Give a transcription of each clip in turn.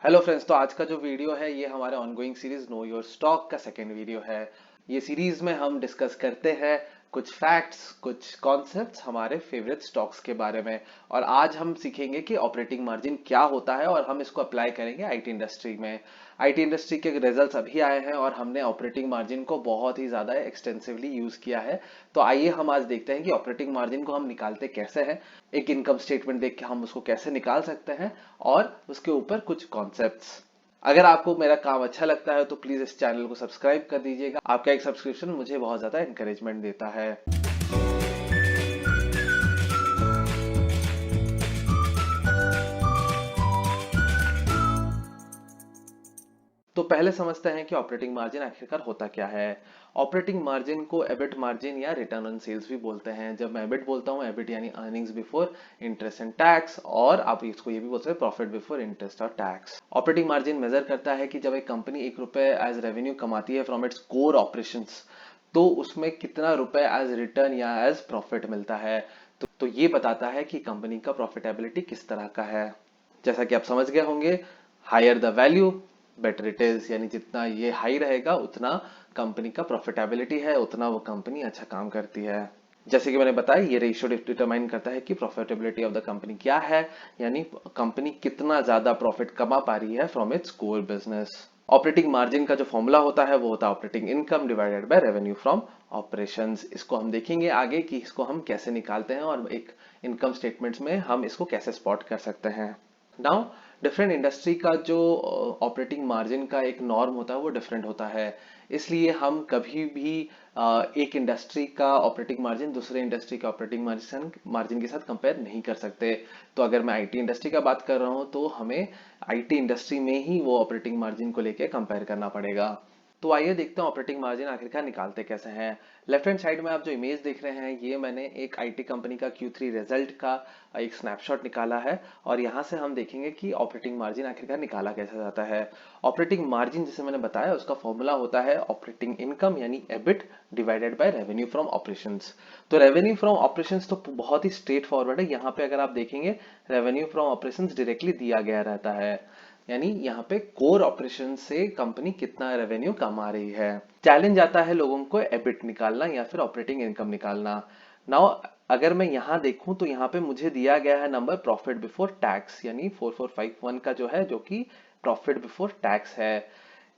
Hello friends, तो आज का जो वीडियो है ये हमारे ongoing series know your stock का सेकेंड वीडियो है। ये सीरीज में हम डिस्कस करते हैं कुछ फैक्ट्स, कुछ कॉन्सेप्ट्स हमारे फेवरेट स्टॉक्स के बारे में। और आज हम सीखेंगे कि ऑपरेटिंग मार्जिन क्या होता है और हम इसको अप्लाई करेंगे आईटी इंडस्ट्री में। आईटी इंडस्ट्री के रिजल्ट्स अभी आए हैं और हमने ऑपरेटिंग मार्जिन को बहुत ही ज्यादा एक्सटेंसिवली यूज किया है। तो आइए हम आज देखते हैं कि ऑपरेटिंग मार्जिन को हम निकालते कैसे हैं, एक इनकम स्टेटमेंट देख के हम उसको कैसे निकाल सकते हैं और उसके ऊपर कुछ कॉन्सेप्ट्स। अगर आपको मेरा काम अच्छा लगता है तो प्लीज इस चैनल को सब्सक्राइब कर दीजिएगा। आपका एक सब्सक्रिप्शन मुझे बहुत ज्यादा इंकरेजमेंट देता है। तो पहले समझते हैं कि ऑपरेटिंग मार्जिन आखिरकार होता क्या है। ऑपरेटिंग मार्जिन को एबिट मार्जिन या रिटर्न ऑन सेल्स भी बोलते हैं। जब मैं एबिट बोलता हूँ, एबिट यानी earnings before interest and tax, और आप इसको ये भी बोल सकते हैं प्रॉफिट बिफोर इंटरेस्ट और टैक्स। ऑपरेटिंग मार्जिन मेजर करता है कि जब एक कंपनी ₹1 एज रेवेन्यू कमाती है फ्रॉम इट्स कोर ऑपरेशंस, तो उसमें कितना रुपए एज रिटर्न या एज प्रॉफिट मिलता है। तो ये बताता है कि कंपनी का प्रॉफिटेबिलिटी किस तरह का है। जैसा कि आप समझ गए होंगे, higher the value better it is, यानी जितना ये हाई रहेगा उतना कंपनी का प्रॉफिटेबिलिटी है, उतना वो कंपनी अच्छा काम करती है। जैसे कि मैंने बताया, ये रेशियो डिटरमाइन करता है कि प्रॉफिटेबिलिटी ऑफ द कंपनी क्या है, यानी कंपनी कितना ज्यादा प्रॉफिट कमा पा रही है from its core business. Operating margin का जो फॉर्मूला होता है वो होता है operating income divided by revenue from operations. इसको हम देखेंगे आगे कि इसको हम कैसे निकालते हैं और एक इनकम स्टेटमेंट्स में हम इसको कैसे स्पॉट कर सकते हैं। नाउ डिफरेंट इंडस्ट्री का जो ऑपरेटिंग मार्जिन का एक नॉर्म होता है वो डिफरेंट होता है। इसलिए हम कभी भी एक इंडस्ट्री का ऑपरेटिंग मार्जिन दूसरे इंडस्ट्री का ऑपरेटिंग मार्जिन के साथ कंपेयर नहीं कर सकते। तो अगर मैं आईटी इंडस्ट्री का बात कर रहा हूं तो हमें आईटी इंडस्ट्री में ही वो ऑपरेटिंग मार्जिन को लेके कंपेयर करना पड़ेगा। तो आइए देखते हैं ऑपरेटिंग मार्जिन आखिरकार निकालते कैसे हैं। लेफ्ट हैंड साइड में आप जो इमेज देख रहे हैं, ये मैंने एक आईटी कंपनी का Q3 रिजल्ट का एक स्नैपशॉट निकाला है और यहां से हम देखेंगे कि ऑपरेटिंग मार्जिन आखिरकार निकाला कैसे जाता है। ऑपरेटिंग मार्जिन जैसे मैंने बताया उसका फॉर्मूला होता है ऑपरेटिंग इनकम यानी EBIT divided by revenue from operations. तो रेवेन्यू फ्रॉम ऑपरेशंस तो बहुत ही स्ट्रेट फॉरवर्ड है। यहाँ पे अगर आप देखेंगे, रेवेन्यू फ्रॉम ऑपरेशंस डायरेक्टली दिया गया रहता है, यानी यहाँ पे कोर ऑपरेशन से कंपनी कितना रेवेन्यू कमा रही है। चैलेंज आता है लोगों को एबिट निकालना या फिर ऑपरेटिंग इनकम निकालना। नाउ अगर मैं यहाँ देखूं तो यहाँ पे मुझे दिया गया है नंबर प्रॉफिट बिफोर टैक्स, यानी 4451 का जो है, जो कि प्रॉफिट बिफोर टैक्स है।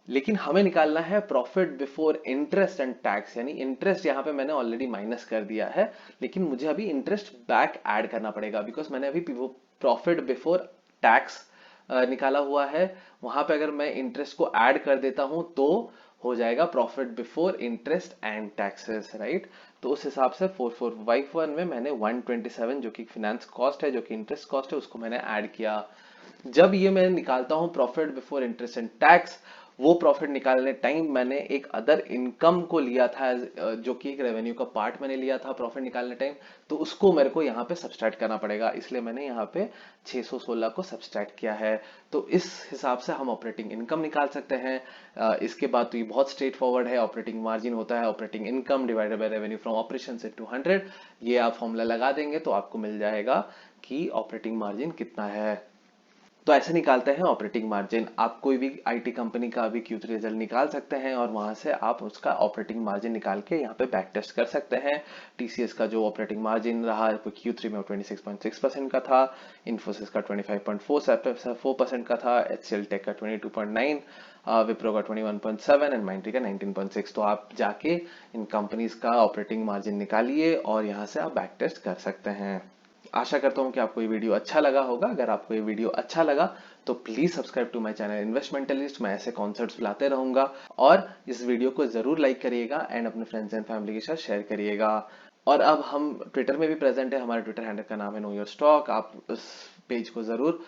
लेकिन हमें निकालना है profit before interest and tax, यानी इंटरेस्ट यहाँ पे मैंने ऑलरेडी माइनस कर दिया है, लेकिन मुझे अभी इंटरेस्ट बैक ऐड करना पड़ेगा बिकॉज मैंने अभी प्रॉफिट बिफोर टैक्स निकाला हुआ है। वहां पे अगर मैं इंटरेस्ट को ऐड कर देता हूं तो हो जाएगा profit before interest and taxes, right. तो उस हिसाब से 4451 में मैंने 127 जो कि फाइनेंस कॉस्ट है, जो कि इंटरेस्ट कॉस्ट है, उसको मैंने ऐड किया। जब ये मैं निकालता हूं profit before interest and tax, वो प्रॉफिट निकालने टाइम मैंने एक अदर इनकम को लिया था, जो कि एक रेवेन्यू का पार्ट मैंने लिया था प्रॉफिट निकालने टाइम, तो उसको मेरे को यहाँ पे सब्सट्रैक्ट करना पड़ेगा, इसलिए मैंने यहाँ पे 616 को सब्सट्रैक्ट किया है। तो इस हिसाब से हम ऑपरेटिंग इनकम निकाल सकते हैं। इसके बाद तो ये बहुत स्ट्रेट फॉरवर्ड है। ऑपरेटिंग मार्जिन होता है operating income divided by revenue from operation से 200। ये आप फॉर्मूला लगा देंगे तो आपको मिल जाएगा कि ऑपरेटिंग मार्जिन कितना है। तो ऐसे निकालते हैं ऑपरेटिंग मार्जिन। आप कोई भी आईटी कंपनी का अभी Q3 रिजल्ट निकाल सकते हैं और वहां से आप उसका ऑपरेटिंग मार्जिन निकाल के यहाँ पे बैक टेस्ट कर सकते हैं। टीसीएस का जो ऑपरेटिंग मार्जिन रहा Q3 में वो 26.6% का था, इन्फोसिस का 25.4% का था, एचसीएल टेक का 22.9, विप्रो का 21.7 एंड माइंट्री का 19.6। तो आप जाके इन कंपनीज का ऑपरेटिंग मार्जिन निकालिए और यहाँ से आप बैक टेस्ट कर सकते हैं। आशा करता हूं कि आपको ये वीडियो अच्छा लगा होगा। अगर आपको ये वीडियो अच्छा लगा तो please subscribe to my channel Investmentlist. मैं ऐसे कॉन्सेप्ट्स लाते रहूंगा और इस वीडियो को जरूर लाइक करिएगा एंड अपने फ्रेंड्स एंड फैमिली के साथ शेयर करिएगा। और अब हम ट्विटर में भी प्रेजेंट है, हमारे ट्विटर हैंडल का नाम है नो योर स्टॉक। आप उस पेज को जरूर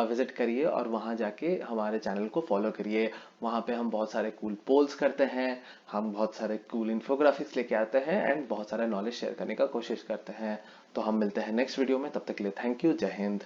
विजिट करिए और वहां जाके हमारे चैनल को फॉलो करिए। वहां पे हम बहुत सारे कूल पोल्स करते हैं, हम बहुत सारे कूल इन्फोग्राफिक्स लेके आते हैं एंड बहुत सारा नॉलेज शेयर करने का कोशिश करते हैं। तो हम मिलते हैं नेक्स्ट वीडियो में, तब तक के लिए थैंक यू, जय हिंद।